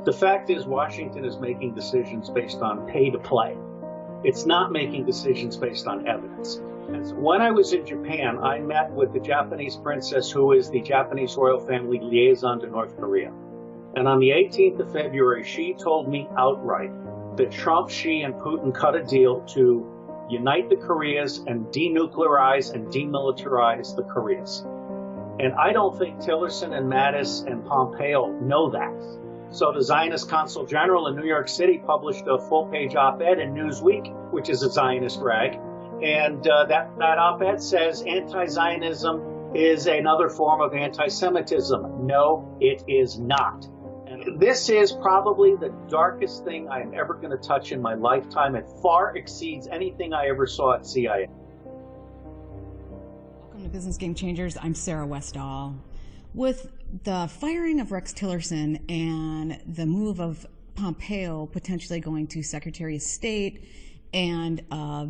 The fact is, Washington is making decisions based on pay to play. It's not making decisions based on evidence. And so when I was in Japan, I met with the Japanese princess, who is the Japanese royal family liaison to North Korea. And on the 18th of February, she told me outright that Trump, Xi, and Putin cut a deal to unite the Koreas and denuclearize and demilitarize the Koreas. And I don't think Tillerson and Mattis and Pompeo know that. So the Zionist Consul General in New York City published a full-page op-ed in Newsweek, which is a Zionist rag. And that op-ed says anti-Zionism is another form of anti-Semitism. No, it is not. And this is probably the darkest thing I'm ever going to touch in my lifetime. It far exceeds anything I ever saw at CIA. Welcome to Business Game Changers. I'm Sarah Westall. With the firing of Rex Tillerson and the move of Pompeo potentially going to Secretary of State and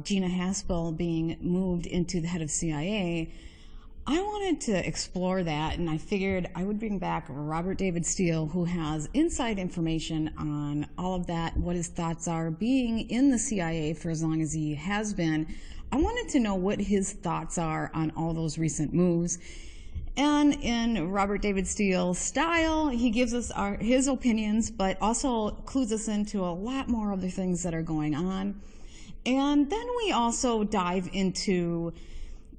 Gina Haspel being moved into the head of CIA, I wanted to explore that, and I figured I would bring back Robert David Steele, who has inside information on all of that, what his thoughts are, being in the CIA for as long as he has been. I wanted to know what his thoughts are on all those recent moves. And in Robert David Steele's style, he gives us his opinions, but also clues us into a lot more other things that are going on. And then we also dive into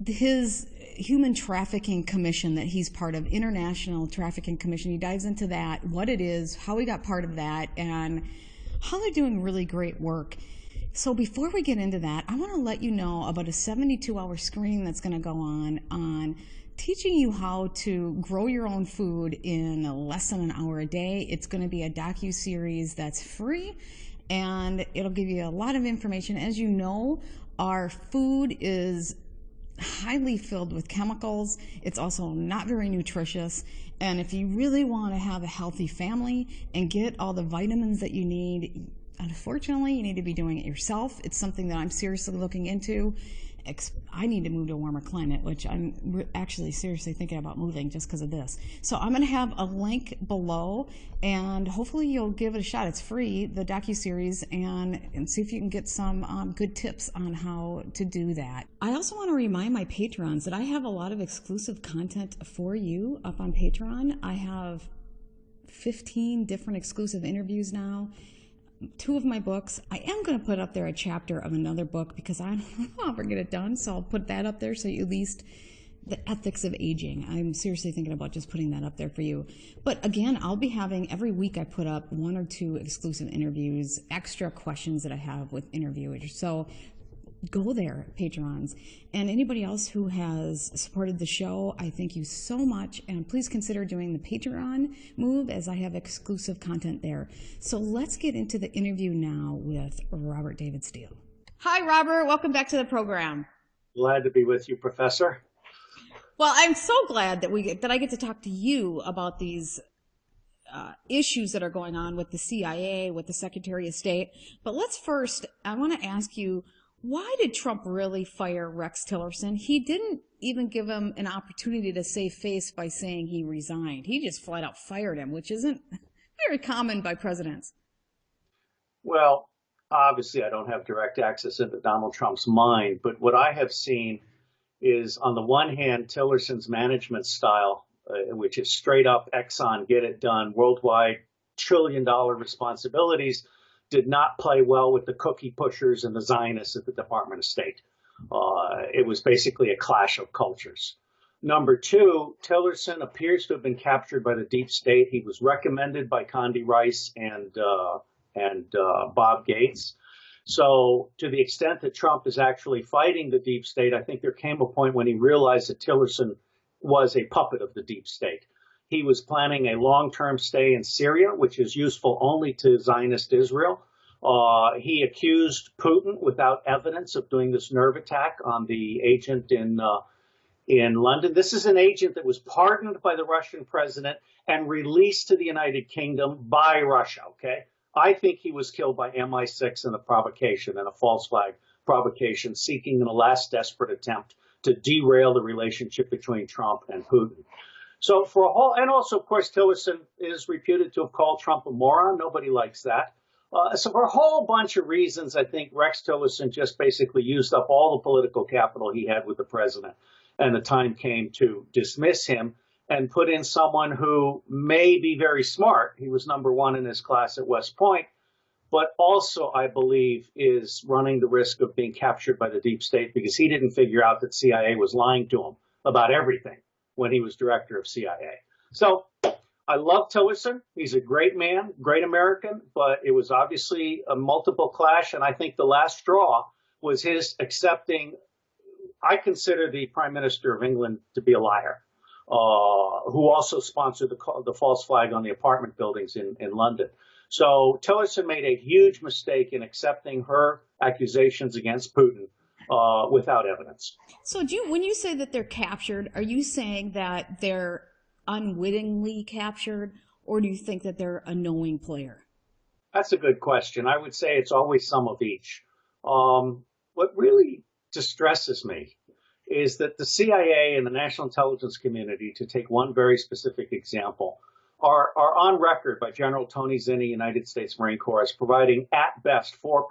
his human trafficking commission that he's part of, International Trafficking Commission. He dives into that, what it is, how he got part of that, and how they're doing really great work. So before we get into that, I want to let you know about a 72-hour screening that's going to go on teaching you how to grow your own food in less than an hour a day. It's going to be a docu-series that's free, and it'll give you a lot of information. As you know, our food is highly filled with chemicals. It's also not very nutritious. And if you really want to have a healthy family and get all the vitamins that you need, unfortunately, you need to be doing it yourself. It's something that I'm seriously looking into. I need to move to a warmer climate, which I'm actually seriously thinking about moving just because of this. So I'm going to have a link below, and hopefully you'll give it a shot. It's free, the docuseries, and see if you can get some good tips on how to do that. I also want to remind my patrons that I have a lot of exclusive content for you up on Patreon. I have 15 different exclusive interviews now. 2 of my books. I am going to put up there a chapter of another book because I don't know if I'll ever get it done, so I'll put that up there so you at least the ethics of aging. I'm seriously thinking about just putting that up there for you. But again, I'll be having, every week I put up 1 or 2 exclusive interviews, extra questions that I have with interviewers. So go there, patrons. And anybody else who has supported the show, I thank you so much. And please consider doing the Patreon move, as I have exclusive content there. So let's get into the interview now with Robert David Steele. Hi, Robert. Welcome back to the program. Glad to be with you, Professor. Well, I'm so glad that I get to talk to you about these issues that are going on with the CIA, with the Secretary of State. But let's first, I want to ask you, why did Trump really fire Rex Tillerson? He didn't even give him an opportunity to save face by saying he resigned. He just flat out fired him, which isn't very common by presidents. Well, obviously I don't have direct access into Donald Trump's mind, but what I have seen is, on the one hand, Tillerson's management style, which is straight up Exxon, get it done, worldwide trillion-dollar responsibilities, did not play well with the cookie pushers and the Zionists at the Department of State. It was basically a clash of cultures. Number 2, Tillerson appears to have been captured by the deep state. He was recommended by Condi Rice and Bob Gates. So to the extent that Trump is actually fighting the deep state, I think there came a point when he realized that Tillerson was a puppet of the deep state. He was planning a long-term stay in Syria, which is useful only to Zionist Israel. He accused Putin without evidence of doing this nerve attack on the agent in London. This is an agent that was pardoned by the Russian president and released to the United Kingdom by Russia, okay? I think he was killed by MI6 in a provocation, in a false flag provocation, seeking in a last desperate attempt to derail the relationship between Trump and Putin. So for a whole, and also, of course, Tillerson is reputed to have called Trump a moron. Nobody likes that. So for a whole bunch of reasons, I think Rex Tillerson just basically used up all the political capital he had with the president. And the time came to dismiss him and put in someone who may be very smart. He was number one in his class at West Point, but also, I believe, is running the risk of being captured by the deep state because he didn't figure out that CIA was lying to him about everything when he was director of CIA. So I love Tillerson. He's a great man, great American, but it was obviously a multiple clash. And I think the last straw was his accepting. I consider the Prime Minister of England to be a liar, who also sponsored the false flag on the apartment buildings in London. So Tillerson made a huge mistake in accepting her accusations against Putin without evidence. So when you say that they're captured, are you saying that they're unwittingly captured, or do you think that they're a knowing player? That's a good question. I would say it's always some of each. What really distresses me is that the CIA and the national intelligence community, to take one very specific example, are on record by General Tony Zinni, United States Marine Corps, as providing at best 4%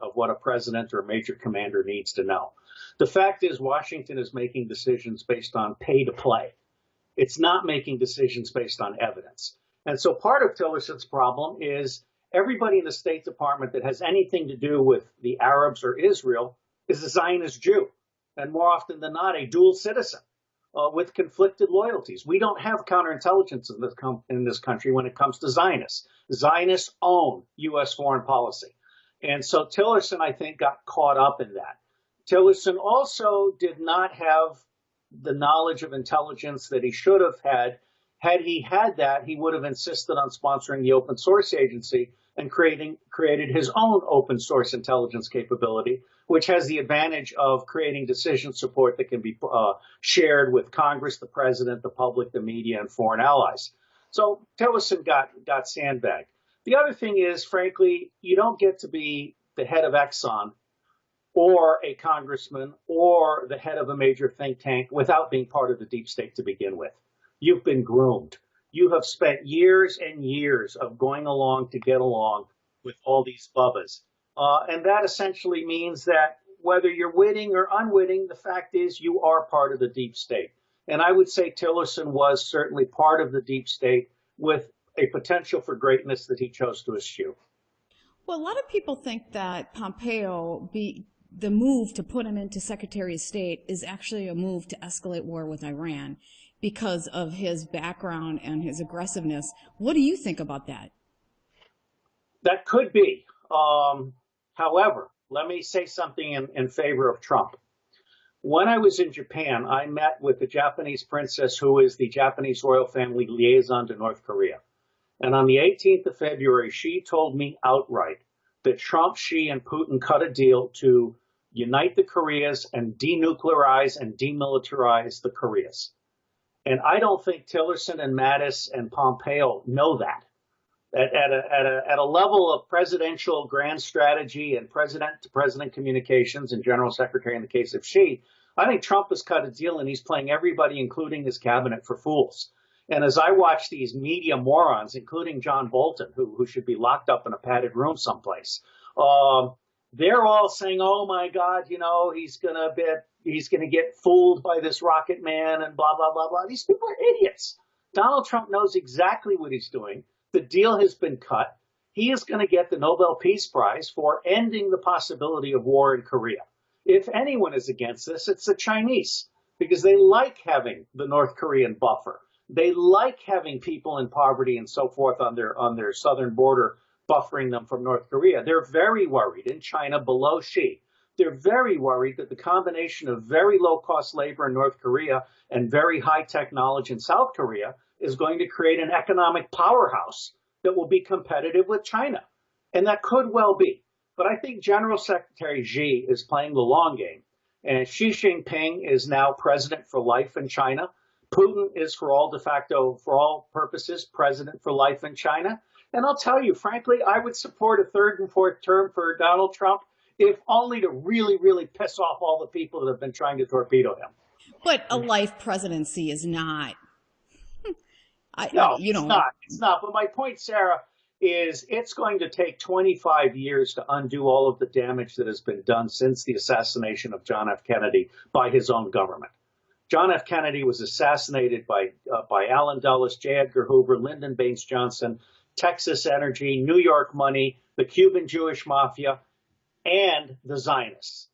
of what a president or a major commander needs to know. The fact is Washington is making decisions based on pay to play. It's not making decisions based on evidence. And so part of Tillerson's problem is everybody in the State Department that has anything to do with the Arabs or Israel is a Zionist Jew, and more often than not, a dual citizen with conflicted loyalties. We don't have counterintelligence in this country when it comes to Zionists. Zionists own U.S. foreign policy. And so Tillerson, I think, got caught up in that. Tillerson also did not have the knowledge of intelligence that he should have had. Had he had that, he would have insisted on sponsoring the open source agency and created his own open source intelligence capability, which has the advantage of creating decision support that can be shared with Congress, the president, the public, the media, and foreign allies. So Tillerson got sandbagged. The other thing is, frankly, you don't get to be the head of Exxon or a congressman or the head of a major think tank without being part of the deep state to begin with. You've been groomed. You have spent years and years of going along to get along with all these bubbas. And that essentially means that whether you're witting or unwitting, the fact is you are part of the deep state. And I would say Tillerson was certainly part of the deep state with a potential for greatness that he chose to eschew. Well, a lot of people think that Pompeo, the move to put him into Secretary of State, is actually a move to escalate war with Iran because of his background and his aggressiveness. What do you think about that? That could be. However, let me say something in favor of Trump. When I was in Japan, I met with the Japanese princess who is the Japanese royal family liaison to North Korea. And on the 18th of February, she told me outright that Trump, Xi, and Putin cut a deal to unite the Koreas and denuclearize and demilitarize the Koreas. And I don't think Tillerson and Mattis and Pompeo know that. At a level of presidential grand strategy and president-to-president communications and general secretary in the case of Xi, I think Trump has cut a deal and he's playing everybody, including his cabinet, for fools. And as I watch these media morons, including John Bolton, who should be locked up in a padded room someplace, they're all saying, "Oh my God, he's gonna get fooled by this rocket man and blah blah blah blah." These people are idiots. Donald Trump knows exactly what he's doing. The deal has been cut. He is going to get the Nobel Peace Prize for ending the possibility of war in Korea. If anyone is against this, it's the Chinese, because they like having the North Korean buffer. They like having people in poverty and so forth on their southern border, buffering them from North Korea. They're very worried in China below Xi. They're very worried that the combination of very low-cost labor in North Korea and very high technology in South Korea is going to create an economic powerhouse that will be competitive with China. And that could well be. But I think General Secretary Xi is playing the long game. And Xi Jinping is now president for life in China. Putin is, for all purposes, president for life in China. And I'll tell you, frankly, I would support a third and fourth term for Donald Trump, if only to really, really piss off all the people that have been trying to torpedo him. But a life presidency is not No, You it's know, not. It's not. But my point, Sarah, is it's going to take 25 years to undo all of the damage that has been done since the assassination of John F. Kennedy by his own government. John F. Kennedy was assassinated by Allen Dulles, J. Edgar Hoover, Lyndon Baines Johnson, Texas Energy, New York Money, the Cuban Jewish Mafia, and the Zionists.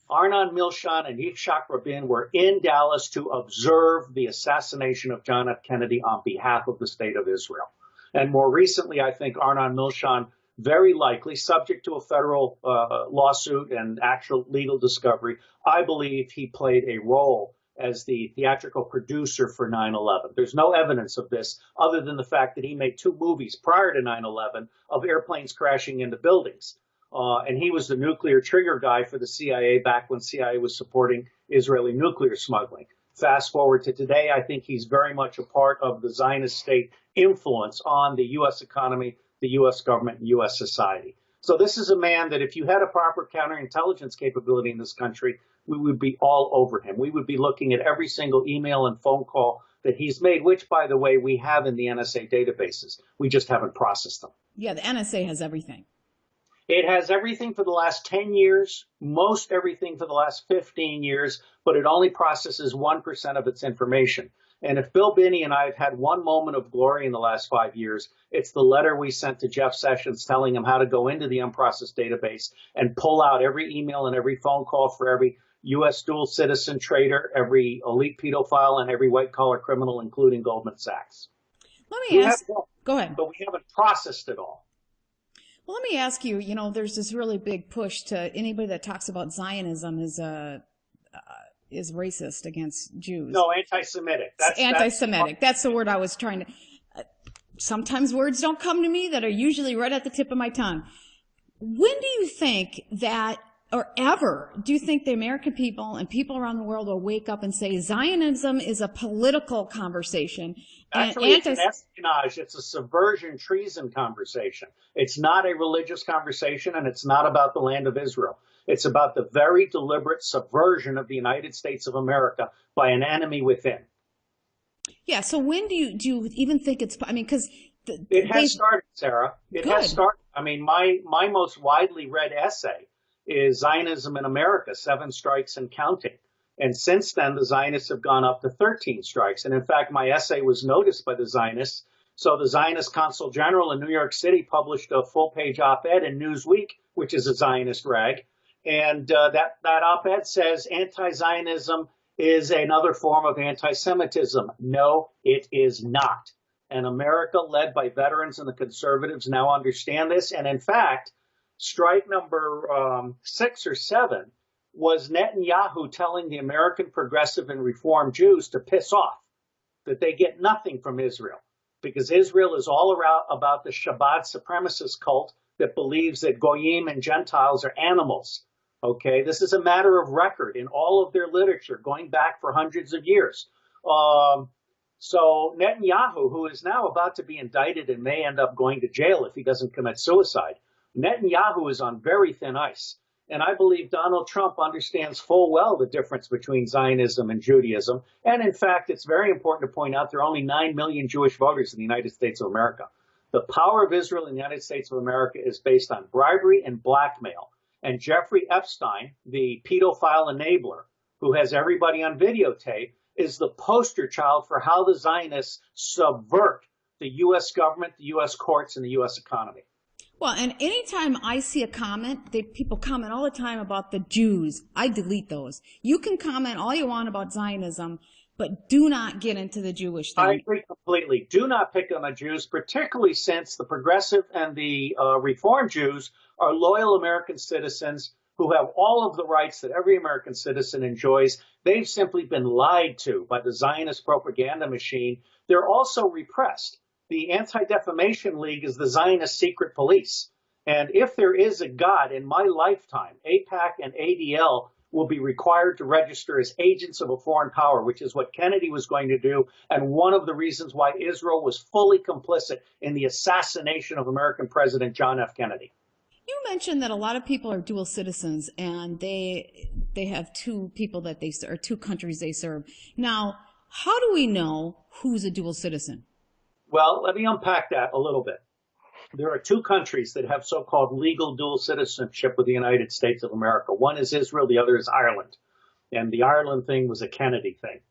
Arnon Milchan and Yitzhak Rabin were in Dallas to observe the assassination of John F. Kennedy on behalf of the state of Israel. And more recently, I think Arnon Milchan, very likely, subject to a federal lawsuit and actual legal discovery, I believe he played a role as the theatrical producer for 9/11. There's no evidence of this other than the fact that he made 2 movies prior to 9/11 of airplanes crashing into buildings. And he was the nuclear trigger guy for the CIA back when CIA was supporting Israeli nuclear smuggling. Fast forward to today, I think he's very much a part of the Zionist state influence on the U.S. economy, the U.S. government, and U.S. society. So this is a man that if you had a proper counterintelligence capability in this country, we would be all over him. We would be looking at every single email and phone call that he's made, which, by the way, we have in the NSA databases. We just haven't processed them. yeah, the NSA has everything. It has everything for the last 10 years, most everything for the last 15 years, but it only processes 1% of its information. And if Bill Binney and I have had one moment of glory in the last 5 years, it's the letter we sent to Jeff Sessions telling him how to go into the unprocessed database and pull out every email and every phone call for every U.S. dual citizen trader, every elite pedophile, and every white-collar criminal, including Goldman Sachs. Let me ask, go ahead. But we haven't processed it all. Well, let me ask you, you know, there's this really big push to anybody that talks about Zionism is racist against Jews. No, anti-Semitic. Anti-Semitic. That's the word I was trying to. Sometimes words don't come to me that are usually right at the tip of my tongue. When do you think that, or ever, do you think the American people and people around the world will wake up and say Zionism is a political conversation? Actually, it's an espionage. It's a subversion, treason conversation. It's not a religious conversation, and it's not about the land of Israel. It's about the very deliberate subversion of the United States of America by an enemy within. Yeah. So when do you even think it's? I mean, because it has started, Sarah. It has started. I mean, my most widely read essay is Zionism in America: 7 strikes and counting. And since then, the Zionists have gone up to 13 strikes. And in fact, my essay was noticed by the Zionists. So the Zionist Consul General in New York City published a full-page op-ed in Newsweek, which is a Zionist rag. And that op-ed says anti-Zionism is another form of anti-Semitism. No, it is not. And America, led by veterans and the conservatives, now understand this. And in fact, strike number 6 or 7 was Netanyahu telling the American progressive and reform Jews to piss off, that they get nothing from Israel, because Israel is all about the Shabbat supremacist cult that believes that Goyim and Gentiles are animals. Okay, this is a matter of record in all of their literature going back for hundreds of years. So Netanyahu, who is now about to be indicted and may end up going to jail if he doesn't commit suicide, Netanyahu is on very thin ice. And I believe Donald Trump understands full well the difference between Zionism and Judaism. And in fact, it's very important to point out there are only 9 million Jewish voters in the United States of America. The power of Israel in the United States of America is based on bribery and blackmail. And Jeffrey Epstein, the pedophile enabler who has everybody on videotape, is the poster child for how the Zionists subvert the U.S. government, the U.S. courts, and the U.S. economy. Well, and anytime I see a comment, people comment all the time about the Jews. I delete those. You can comment all you want about Zionism, but do not get into the Jewish thing. I agree completely. Do not pick on the Jews, particularly since the progressive and the Reform Jews are loyal American citizens who have all of the rights that every American citizen enjoys. They've simply been lied to by the Zionist propaganda machine. They're also repressed. The Anti-Defamation League is the Zionist secret police. And if there is a God in my lifetime, AIPAC and ADL will be required to register as agents of a foreign power, which is what Kennedy was going to do, and one of the reasons why Israel was fully complicit in the assassination of American President John F. Kennedy. You mentioned that a lot of people are dual citizens, and they have 2 people that they serve, or 2 countries they serve. Now, how do we know who's a dual citizen? Well, let me unpack that a little bit. There are two countries that have so-called legal dual citizenship with the United States of America. One is Israel, the other is Ireland. And the Ireland thing was a Kennedy thing.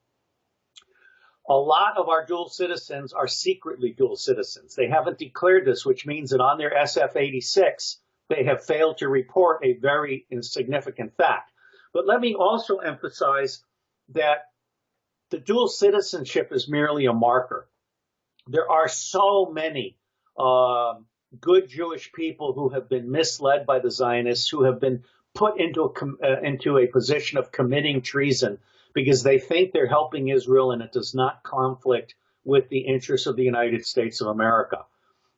A lot of our dual citizens are secretly dual citizens. They haven't declared this, which means that on their SF-86, they have failed to report a very insignificant fact. But let me also emphasize that the dual citizenship is merely a marker. There are so many good Jewish people who have been misled by the Zionists, who have been put into a position of committing treason because they think they're helping Israel and it does not conflict with the interests of the United States of America.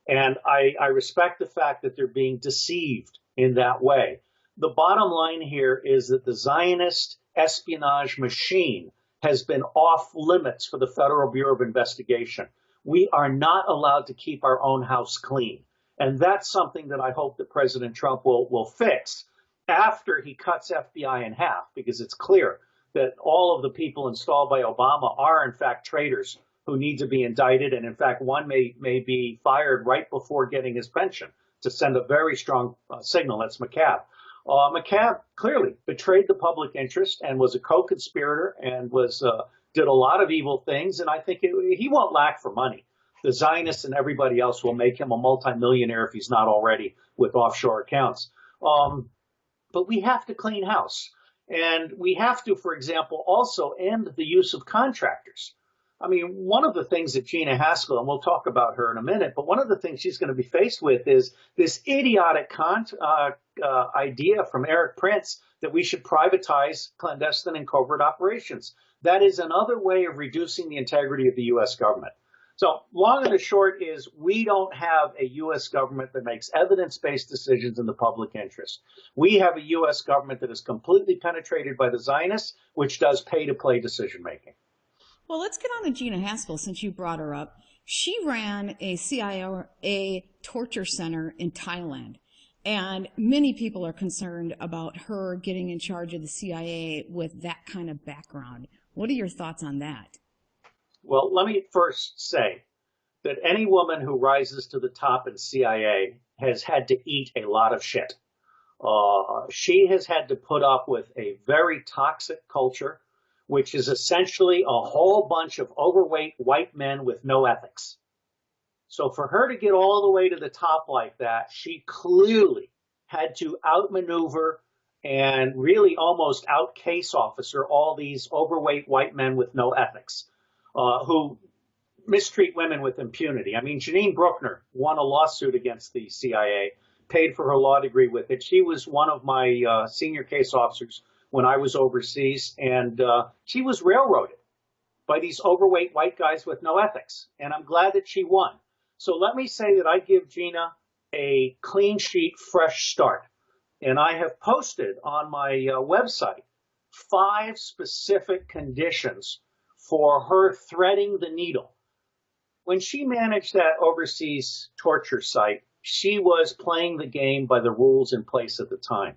And I respect the fact that they're being deceived in that way. The bottom line here is that the Zionist espionage machine has been off limits for the Federal Bureau of Investigation. We are not allowed to keep our own house clean. And that's something that I hope that President Trump will fix after he cuts FBI in half, because it's clear that all of the people installed by Obama are, in fact, traitors who need to be indicted. And in fact, one may be fired right before getting his pension to send a very strong signal. That's McCabe. McCabe clearly betrayed the public interest and was a co-conspirator and did a lot of evil things. And I think he won't lack for money. The Zionists and everybody else will make him a multimillionaire if he's not already with offshore accounts. But we have to clean house. And we have to, for example, also end the use of contractors. I mean, one of the things that Gina Haskell, and we'll talk about her in a minute, but one of the things she's going to be faced with is this idiotic idea from Eric Prince that we should privatize clandestine and covert operations. That is another way of reducing the integrity of the U.S. government. So long and the short is we don't have a U.S. government that makes evidence-based decisions in the public interest. We have a U.S. government that is completely penetrated by the Zionists, which does pay-to-play decision-making. Well, let's get on to Gina Haspel since you brought her up. She ran a CIA torture center in Thailand, and many people are concerned about her getting in charge of the CIA with that kind of background. What are your thoughts on that? Well, let me first say that any woman who rises to the top in CIA has had to eat a lot of shit. She has had to put up with a very toxic culture, which is essentially a whole bunch of overweight white men with no ethics. So for her to get all the way to the top like that, she clearly had to outmaneuver and really almost out-case officer all these overweight white men with no ethics. Who mistreat women with impunity. I mean, Janine Bruckner won a lawsuit against the CIA, paid for her law degree with it. She was one of my senior case officers when I was overseas, and she was railroaded by these overweight white guys with no ethics, and I'm glad that she won. So let me say that I give Gina a clean sheet, fresh start, and I have posted on my website 5 specific conditions for her threading the needle. When she managed that overseas torture site, she was playing the game by the rules in place at the time.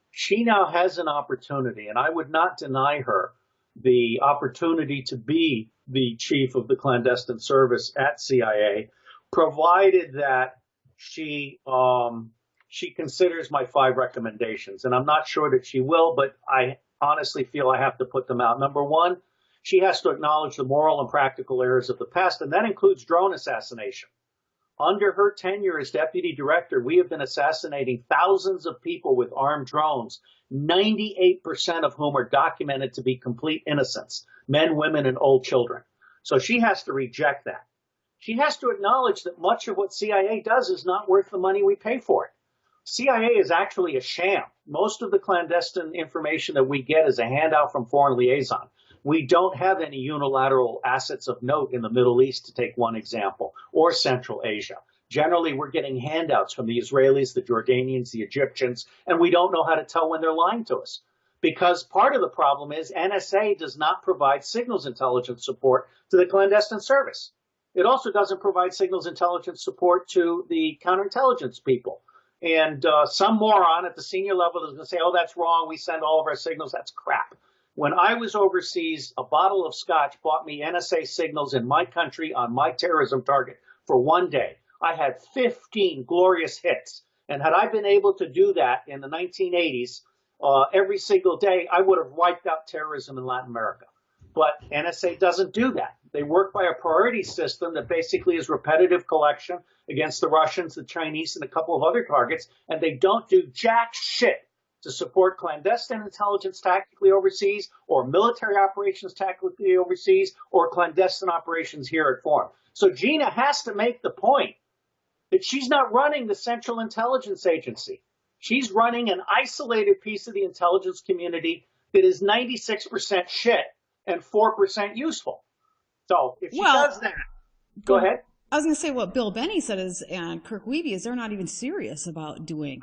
She now has an opportunity, and I would not deny her the opportunity to be the chief of the clandestine service at CIA, provided that she considers my 5 recommendations. And I'm not sure that she will, but I honestly feel I have to put them out. Number 1, she has to acknowledge the moral and practical errors of the past, and that includes drone assassination. Under her tenure as deputy director, we have been assassinating thousands of people with armed drones, 98% of whom are documented to be complete innocents, men, women, and old children. So she has to reject that. She has to acknowledge that much of what CIA does is not worth the money we pay for it. CIA is actually a sham. Most of the clandestine information that we get is a handout from Foreign Liaison. We don't have any unilateral assets of note in the Middle East, to take one example, or Central Asia. Generally, we're getting handouts from the Israelis, the Jordanians, the Egyptians, and we don't know how to tell when they're lying to us. Because part of the problem is NSA does not provide signals intelligence support to the clandestine service. It also doesn't provide signals intelligence support to the counterintelligence people. And some moron at the senior level is going to say, oh, that's wrong. We send all of our signals. That's crap. When I was overseas, a bottle of scotch bought me NSA signals in my country on my terrorism target for one day. I had 15 glorious hits. And had I been able to do that in the 1980s, every single day, I would have wiped out terrorism in Latin America. But NSA doesn't do that. They work by a priority system that basically is repetitive collection against the Russians, the Chinese, and a couple of other targets, and they don't do jack shit to support clandestine intelligence tactically overseas, or military operations tactically overseas, or clandestine operations here at Forum. So Gina has to make the point that she's not running the Central Intelligence Agency. She's running an isolated piece of the intelligence community that is 96% shit and 4% useful. So if she does that, go ahead. I was going to say what Bill Benny said is, and Kirk Wiebe, is they're not even serious about doing.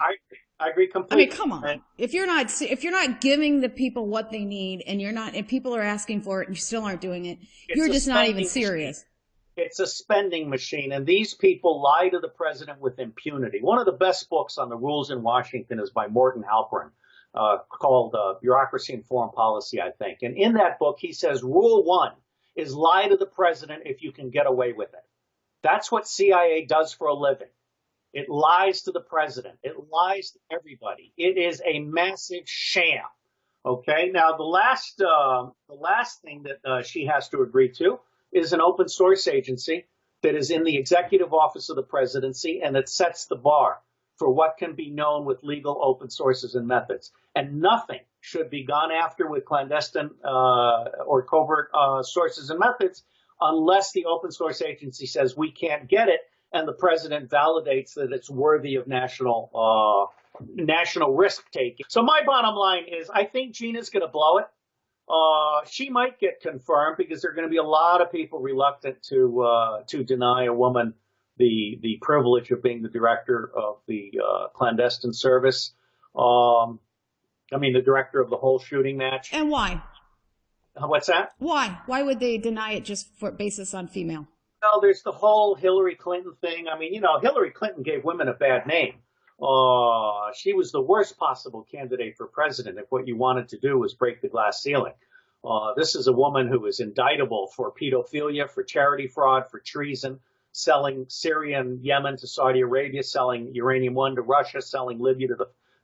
I agree completely. I mean, come on. If you're not giving the people what they need, and people are asking for it, and you still aren't doing it, you're just not even serious. Machine. It's a spending machine, and these people lie to the president with impunity. One of the best books on the rules in Washington is by Morton Halperin, called Bureaucracy and Foreign Policy, I think. And in that book, he says, Rule 1 is lie to the president if you can get away with it. That's what CIA does for a living. It lies to the president. It lies to everybody. It is a massive sham. Okay. Now, the last thing that she has to agree to is an open source agency that is in the executive office of the presidency, and that sets the bar for what can be known with legal open sources and methods. And nothing should be gone after with clandestine or covert sources and methods unless the open source agency says we can't get it, and the president validates that it's worthy of national risk taking. So my bottom line is, I think Gina's going to blow it. She might get confirmed because there are going to be a lot of people reluctant to deny a woman the privilege of being the director of the clandestine service. The director of the whole shooting match. And why? What's that? Why? Why would they deny it just for basis on female? Well, there's the whole Hillary Clinton thing. Hillary Clinton gave women a bad name. She was the worst possible candidate for president if what you wanted to do was break the glass ceiling. This is a woman who is indictable for pedophilia, for charity fraud, for treason, selling Syria and Yemen to Saudi Arabia, selling uranium-1 to Russia, selling Libya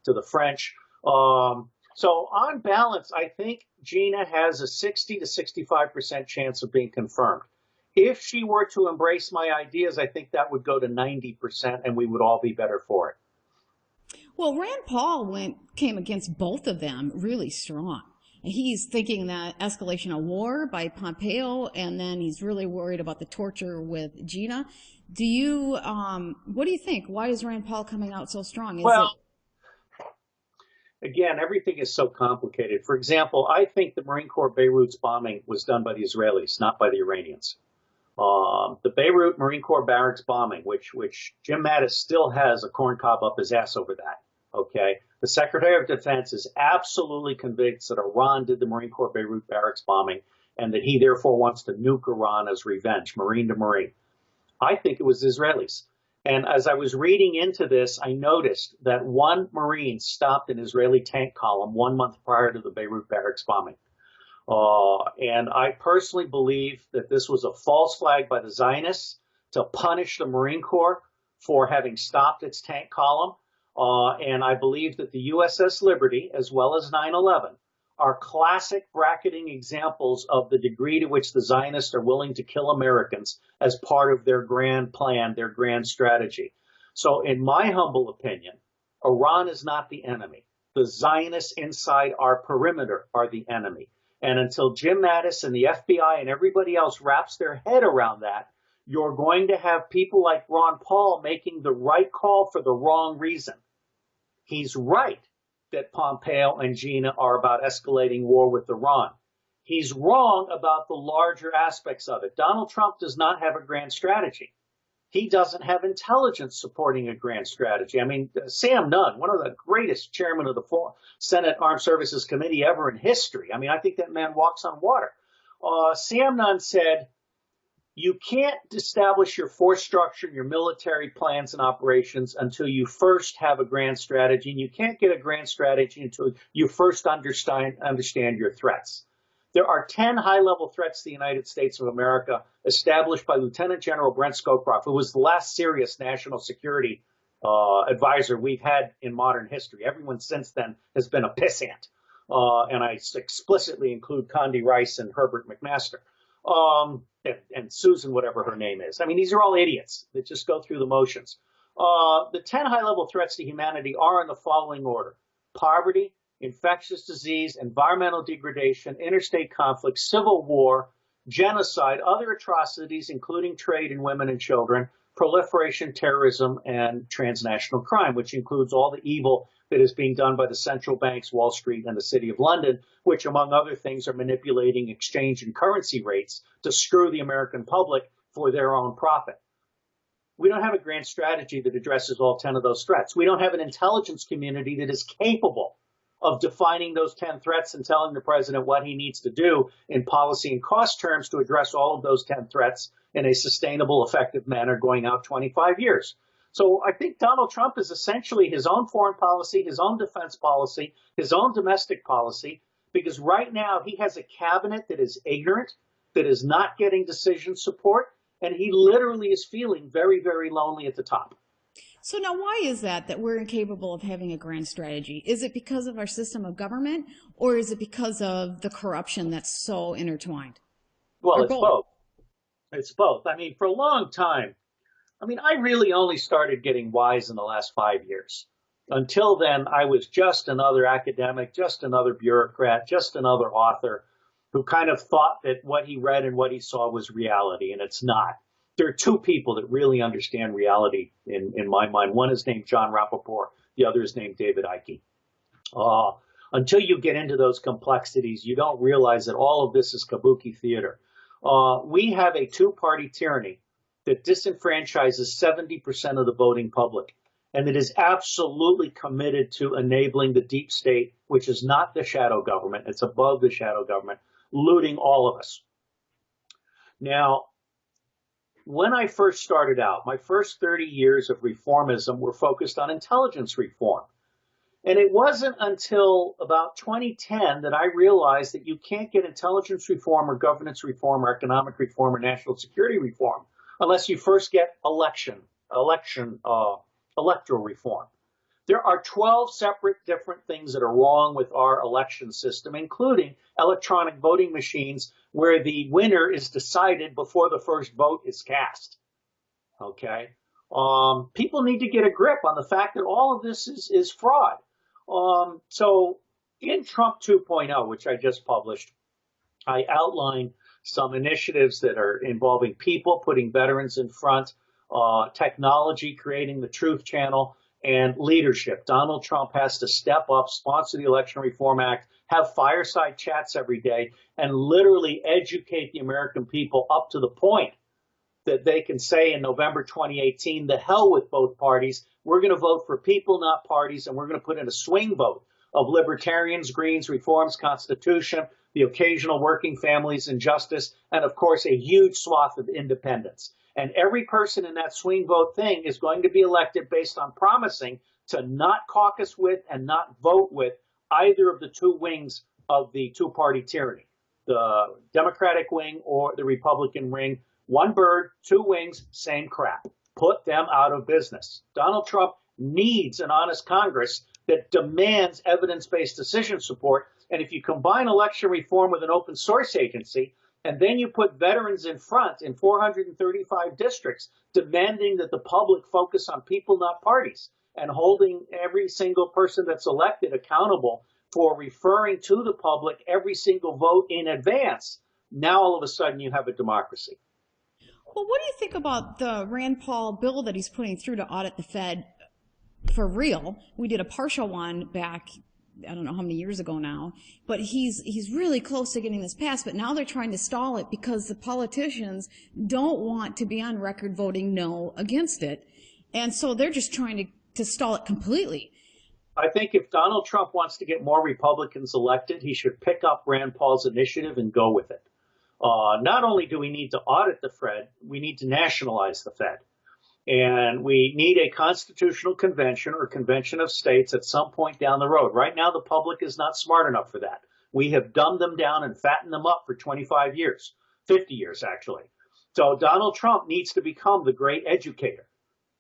to the French. So on balance, I think Gina has a 60 to 65% chance of being confirmed. If she were to embrace my ideas, I think that would go to 90%, and we would all be better for it. Well, Rand Paul came against both of them really strong. He's thinking that escalation of war by Pompeo, and then he's really worried about the torture with Gina. What do you think? Why is Rand Paul coming out so strong? Again, everything is so complicated. For example, I think the Marine Corps Beirut's bombing was done by the Israelis, not by the Iranians. The Beirut Marine Corps barracks bombing, which Jim Mattis still has a corncob up his ass over that. Okay. The Secretary of Defense is absolutely convinced that Iran did the Marine Corps Beirut barracks bombing, and that he therefore wants to nuke Iran as revenge, Marine to Marine. I think it was Israelis. And as I was reading into this, I noticed that one Marine stopped an Israeli tank column 1 month prior to the Beirut barracks bombing. And I personally believe that this was a false flag by the Zionists to punish the Marine Corps for having stopped its tank column. And I believe that the USS Liberty, as well as 9/11, are classic bracketing examples of the degree to which the Zionists are willing to kill Americans as part of their grand plan, their grand strategy. So in my humble opinion, Iran is not the enemy. The Zionists inside our perimeter are the enemy. And until Jim Mattis and the FBI and everybody else wraps their head around that, you're going to have people like Ron Paul making the right call for the wrong reason. He's right that Pompeo and Gina are about escalating war with Iran. He's wrong about the larger aspects of it. Donald Trump does not have a grand strategy. He doesn't have intelligence supporting a grand strategy. Sam Nunn, one of the greatest chairmen of the Senate Armed Services Committee ever in history. I think that man walks on water. Sam Nunn said, you can't establish your force structure, your military plans and operations until you first have a grand strategy. And you can't get a grand strategy until you first understand your threats. There are 10 high-level threats to the United States of America established by Lieutenant General Brent Scowcroft, who was the last serious national security advisor we've had in modern history. Everyone since then has been a pissant. And I explicitly include Condi Rice and Herbert McMaster, and Susan, whatever her name is. I mean, these are all idiots that just go through the motions. The 10 high-level threats to humanity are in the following order: poverty, infectious disease, environmental degradation, interstate conflict, civil war, genocide, other atrocities, including trade in women and children, proliferation, terrorism, and transnational crime, which includes all the evil that is being done by the central banks, Wall Street, and the City of London, which, among other things, are manipulating exchange and currency rates to screw the American public for their own profit. We don't have a grand strategy that addresses all 10 of those threats. We don't have an intelligence community that is capable of defining those 10 threats and telling the president what he needs to do in policy and cost terms to address all of those 10 threats in a sustainable, effective manner going out 25 years. So I think Donald Trump is essentially his own foreign policy, his own defense policy, his own domestic policy, because right now he has a cabinet that is ignorant, that is not getting decision support, and he literally is feeling very, very lonely at the top. So now why is that we're incapable of having a grand strategy? Is it because of our system of government, or is it because of the corruption that's so intertwined? Well, it's both. It's both. I mean, for a long time, I really only started getting wise in the last 5 years. Until then, I was just another academic, just another bureaucrat, just another author who kind of thought that what he read and what he saw was reality, and it's not. There are two people that really understand reality in my mind. One is named John Rappaport. The other is named David Icke. Until you get into those complexities, you don't realize that all of this is kabuki theater. We have a two-party tyranny that disenfranchises 70% of the voting public, and that is absolutely committed to enabling the deep state, which is not the shadow government, it's above the shadow government, looting all of us. Now, when I first started out, my first 30 years of reformism were focused on intelligence reform. And it wasn't until about 2010 that I realized that you can't get intelligence reform or governance reform or economic reform or national security reform unless you first get electoral reform. There are 12 separate different things that are wrong with our election system, including electronic voting machines where the winner is decided before the first vote is cast. Okay? People need to get a grip on the fact that all of this is fraud. So in Trump 2.0, which I just published, I outlined some initiatives that are involving people, putting veterans in front, technology, creating the Truth Channel, and leadership. Donald Trump has to step up, sponsor the Election Reform Act, have fireside chats every day, and literally educate the American people up to the point that they can say in November 2018, the hell with both parties. We're going to vote for people, not parties, and we're going to put in a swing vote of libertarians, Greens, reforms, Constitution, the occasional working families and justice, and of course a huge swath of independents. And every person in that swing vote thing is going to be elected based on promising to not caucus with and not vote with either of the two wings of the two-party tyranny, the Democratic wing or the Republican wing. One bird, two wings, same crap. Put them out of business. Donald Trump needs an honest Congress that demands evidence-based decision support. And if you combine election reform with an open source agency, and then you put veterans in front in 435 districts, demanding that the public focus on people, not parties, and holding every single person that's elected accountable for referring to the public every single vote in advance, now all of a sudden you have a democracy. Well, what do you think about the Rand Paul bill that he's putting through to audit the Fed for real? We did a partial one back, I don't know how many years ago now, but he's really close to getting this passed, but now they're trying to stall it because the politicians don't want to be on record voting no against it. And so they're just trying to stall it completely. I think if Donald Trump wants to get more Republicans elected, he should pick up Rand Paul's initiative and go with it. Not only do we need to audit the Fed, we need to nationalize the Fed. And we need a constitutional convention or convention of states at some point down the road. Right now, the public is not smart enough for that. We have dumbed them down and fattened them up for 25 years, 50 years, actually. So Donald Trump needs to become the great educator.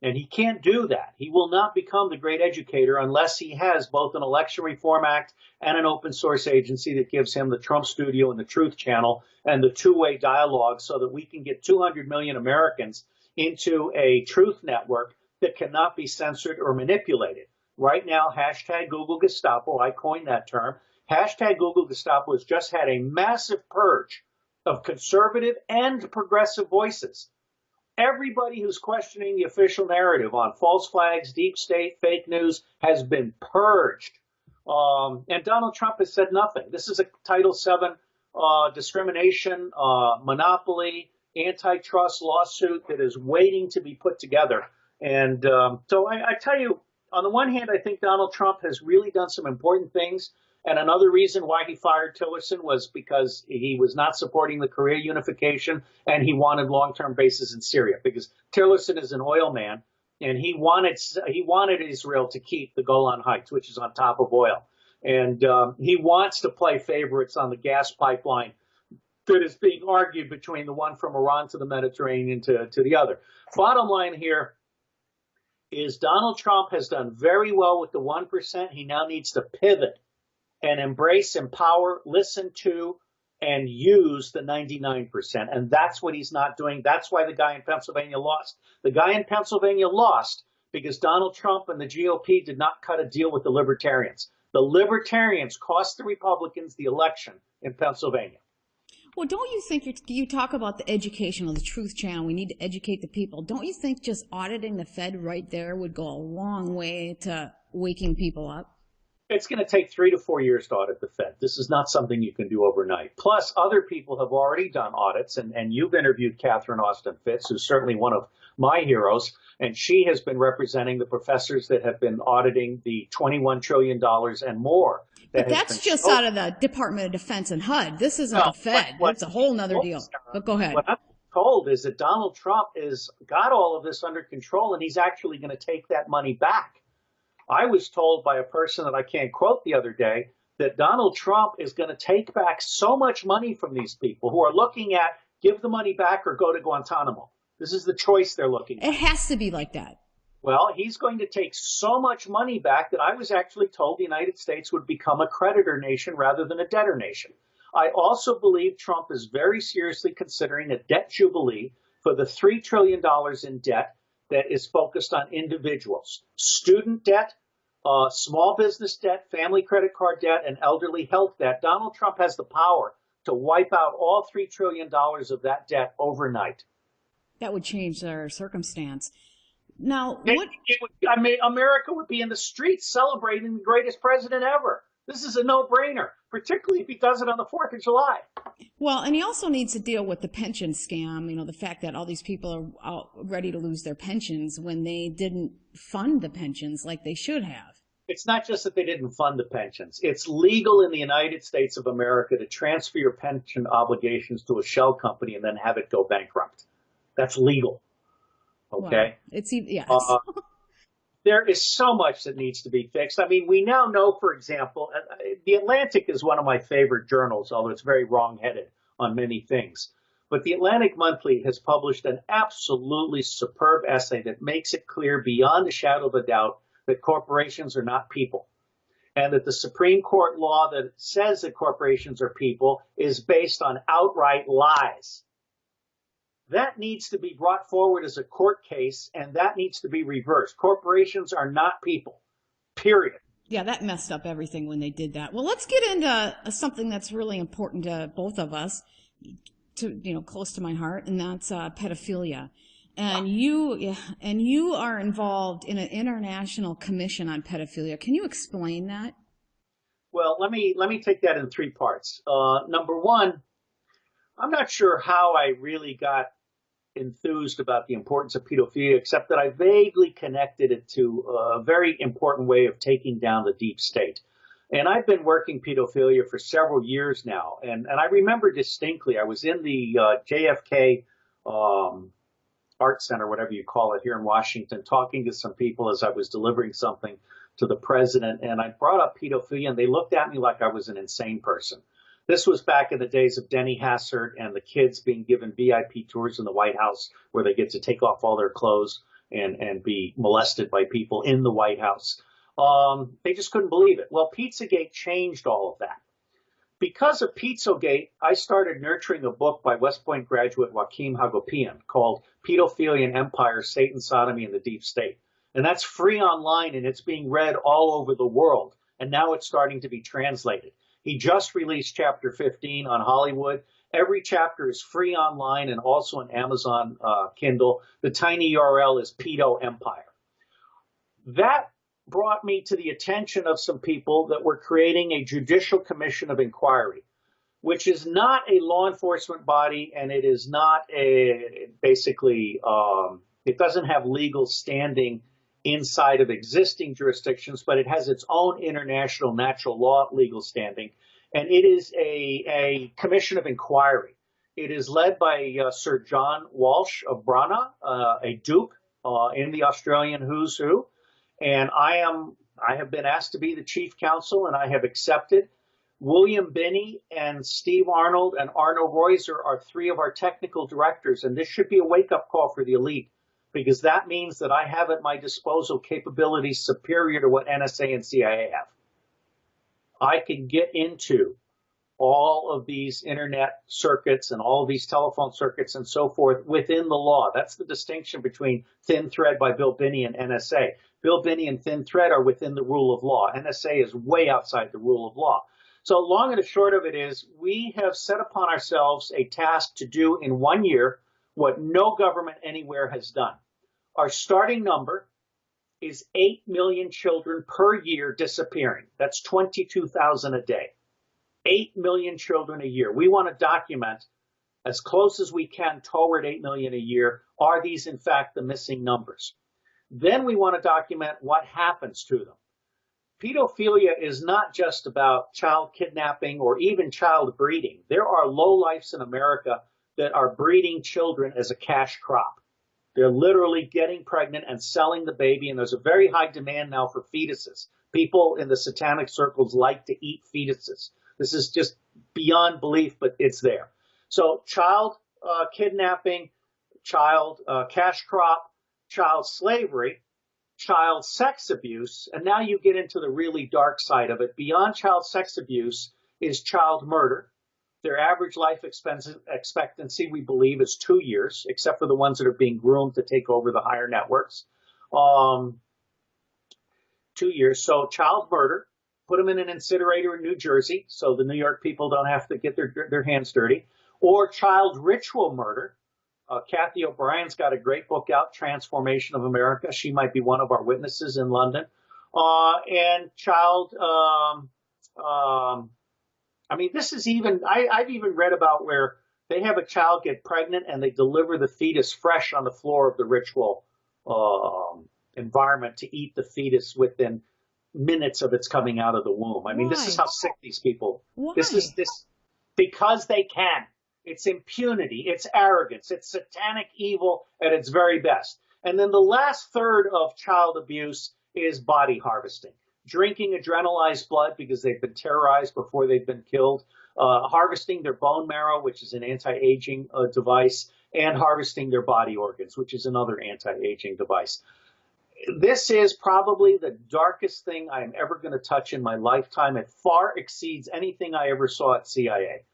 And he can't do that. He will not become the great educator unless he has both an Election Reform Act and an open source agency that gives him the Trump Studio and the Truth Channel and the two-way dialogue so that we can get 200 million Americans into a truth network that cannot be censored or manipulated. Right now, hashtag Google Gestapo, I coined that term. Hashtag Google Gestapo has just had a massive purge of conservative and progressive voices. Everybody who's questioning the official narrative on false flags, deep state, fake news has been purged. And Donald Trump has said nothing. This is a Title VII discrimination, monopoly, antitrust lawsuit that is waiting to be put together. And so I tell you, on the one hand, I think Donald Trump has really done some important things. And another reason why he fired Tillerson was because he was not supporting the Korea unification and he wanted long-term bases in Syria, because Tillerson is an oil man and he wanted Israel to keep the Golan Heights, which is on top of oil. And he wants to play favorites on the gas pipeline that is being argued between the one from Iran to the Mediterranean to the other. Bottom line here is Donald Trump has done very well with the 1%. He now needs to pivot and embrace, empower, listen to, and use the 99%. And that's what he's not doing. That's why the guy in Pennsylvania lost. The guy in Pennsylvania lost because Donald Trump and the GOP did not cut a deal with the Libertarians. The Libertarians cost the Republicans the election in Pennsylvania. Well, don't you think you talk about the education of the Truth Channel? We need to educate the people. Don't you think just auditing the Fed right there would go a long way to waking people up? It's going to take 3 to 4 years to audit the Fed. This is not something you can do overnight. Plus, other people have already done audits, and you've interviewed Catherine Austin Fitts, who's certainly one of my heroes, and she has been representing the professors that have been auditing the $21 trillion and more. But that's just out of the Department of Defense and HUD. This isn't the Fed. It's a whole nother deal. But go ahead. What I'm told is that Donald Trump has got all of this under control, and he's actually going to take that money back. I was told by a person that I can't quote the other day that Donald Trump is going to take back so much money from these people who are looking at give the money back or go to Guantanamo. This is the choice they're looking at. It has to be like that. Well, he's going to take so much money back that I was actually told the United States would become a creditor nation rather than a debtor nation. I also believe Trump is very seriously considering a debt jubilee for the $3 trillion in debt that is focused on individuals. Student debt, small business debt, family credit card debt, and elderly health debt. Donald Trump has the power to wipe out all $3 trillion of that debt overnight. That would change their circumstance. Now, America would be in the streets celebrating the greatest president ever. This is a no-brainer, particularly if he does it on the 4th of July. Well, and he also needs to deal with the pension scam, the fact that all these people are out ready to lose their pensions when they didn't fund the pensions like they should have. It's not just that they didn't fund the pensions. It's legal in the United States of America to transfer your pension obligations to a shell company and then have it go bankrupt. That's legal. Okay? Well, yes. There is so much that needs to be fixed. I mean, we now know, for example, The Atlantic is one of my favorite journals, although it's very wrong-headed on many things. But The Atlantic Monthly has published an absolutely superb essay that makes it clear beyond a shadow of a doubt that corporations are not people, and that the Supreme Court law that says that corporations are people is based on outright lies. That needs to be brought forward as a court case, and that needs to be reversed. Corporations are not people, period. Yeah, that messed up everything when they did that. Well, let's get into something that's really important to both of us, close to my heart, and that's pedophilia. And you are involved in an international commission on pedophilia. Can you explain that? Well, let me take that in 3 parts. Number one, I'm not sure how I really got enthused about the importance of pedophilia, except that I vaguely connected it to a very important way of taking down the deep state. And I've been working pedophilia for several years now. And I remember distinctly, I was in the JFK Art Center, whatever you call it, here in Washington, talking to some people as I was delivering something to the president. And I brought up pedophilia, and they looked at me like I was an insane person. This was back in the days of Denny Hassert and the kids being given VIP tours in the White House where they get to take off all their clothes and be molested by people in the White House. They just couldn't believe it. Well, Pizzagate changed all of that. Because of Pizzagate, I started nurturing a book by West Point graduate Joaquim Hagopian called Pedophilia and Empire, Satan, Sodomy, and the Deep State. And that's free online, and it's being read all over the world. And now it's starting to be translated. He just released chapter 15 on Hollywood. Every chapter is free online and also on Amazon Kindle. The tiny URL is Pedo Empire. That brought me to the attention of some people that were creating a judicial commission of inquiry, which is not a law enforcement body, and it is not it doesn't have legal standing inside of existing jurisdictions, but it has its own international natural law legal standing, and it is a commission of inquiry. It is led by Sir John Walsh of Brana, a duke in the Australian Who's Who, and I have been asked to be the chief counsel, and I have accepted. William Binney and Steve Arnold and Arno Reuser are three of our technical directors, and this should be a wake-up call for the elite, because that means that I have at my disposal capabilities superior to what NSA and CIA have. I can get into all of these internet circuits and all of these telephone circuits and so forth within the law. That's the distinction between Thin Thread by Bill Binney and NSA. Bill Binney and Thin Thread are within the rule of law. NSA is way outside the rule of law. So long and the short of it is, we have set upon ourselves a task to do in 1 year what no government anywhere has done. Our starting number is 8 million children per year disappearing. That's 22,000 a day. 8 million children a year. We want to document as close as we can toward 8 million a year. Are these, in fact, the missing numbers? Then we want to document what happens to them. Pedophilia is not just about child kidnapping or even child breeding. There are lowlifes in America that are breeding children as a cash crop. They're literally getting pregnant and selling the baby, and there's a very high demand now for fetuses. People in the satanic circles like to eat fetuses. This is just beyond belief, but it's there. So child kidnapping, child cash crop, child slavery, child sex abuse, and now you get into the really dark side of it. Beyond child sex abuse is child murder. Their average life expectancy, we believe, is 2 years, except for the ones that are being groomed to take over the higher networks. 2 years. So child murder, put them in an incinerator in New Jersey so the New York people don't have to get their hands dirty. Or child ritual murder. Kathy O'Brien's got a great book out, Transformation of America. She might be one of our witnesses in London. And child, this is even, I've even read about where they have a child get pregnant and they deliver the fetus fresh on the floor of the ritual environment to eat the fetus within minutes of its coming out of the womb. I mean, Why? This is how sick these people. Why? This because they can. It's impunity, it's arrogance, it's satanic evil at its very best. And then the last third of child abuse is body harvesting. Drinking adrenalized blood because they've been terrorized before they've been killed, harvesting their bone marrow, which is an anti-aging device, and harvesting their body organs, which is another anti-aging device. This is probably the darkest thing I am ever going to touch in my lifetime. It far exceeds anything I ever saw at CIA.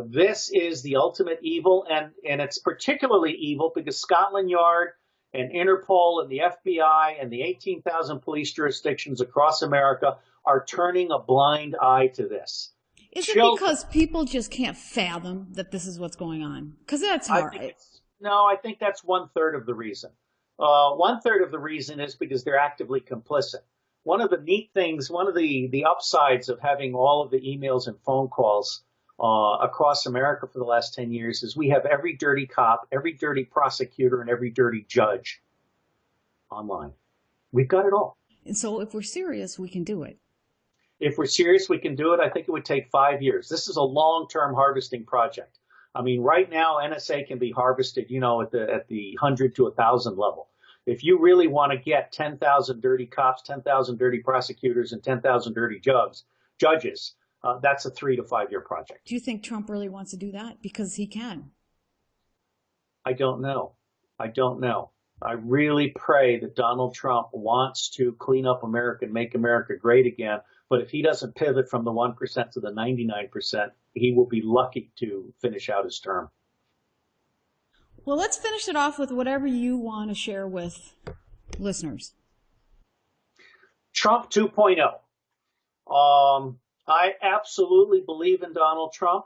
This is the ultimate evil, and it's particularly evil because Scotland Yard and Interpol and the FBI and the 18,000 police jurisdictions across America are turning a blind eye to this. Is it because people just can't fathom that this is what's going on? Because that's hard. I think that's 1/3 of the reason. 1/3 of the reason is because they're actively complicit. One of the neat things, one of the upsides of having all of the emails and phone calls across America for the last 10 years is we have every dirty cop, every dirty prosecutor, and every dirty judge online. We've got it all. And so if we're serious, we can do it. If we're serious, we can do it. I think it would take 5 years. This is a long-term harvesting project. I mean, right now, NSA can be harvested, at the 100 to 1,000 level. If you really want to get 10,000 dirty cops, 10,000 dirty prosecutors, and 10,000 dirty judges, that's a 3 to 5 year project. Do you think Trump really wants to do that? Because he can. I don't know. I don't know. I really pray that Donald Trump wants to clean up America and make America great again. But if he doesn't pivot from the 1% to the 99%, he will be lucky to finish out his term. Well, let's finish it off with whatever you want to share with listeners. Trump 2.0. I absolutely believe in Donald Trump.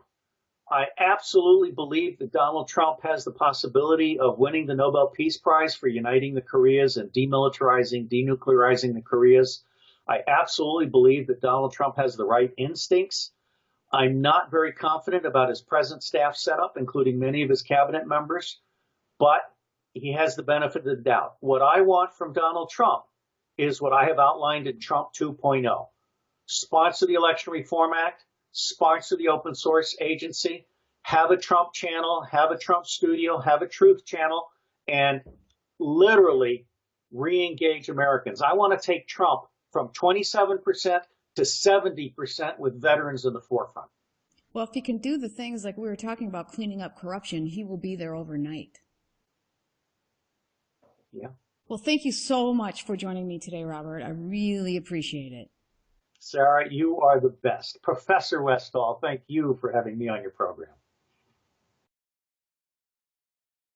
I absolutely believe that Donald Trump has the possibility of winning the Nobel Peace Prize for uniting the Koreas and demilitarizing, denuclearizing the Koreas. I absolutely believe that Donald Trump has the right instincts. I'm not very confident about his present staff setup, including many of his cabinet members, but he has the benefit of the doubt. What I want from Donald Trump is what I have outlined in Trump 2.0. Sponsor the Election Reform Act, sponsor the open source agency, have a Trump channel, have a Trump studio, have a truth channel, and literally re-engage Americans. I want to take Trump from 27% to 70% with veterans in the forefront. Well, if he can do the things like we were talking about, cleaning up corruption, he will be there overnight. Yeah. Well, thank you so much for joining me today, Robert. I really appreciate it. Sarah, you are the best. Professor Westall, thank you for having me on your program.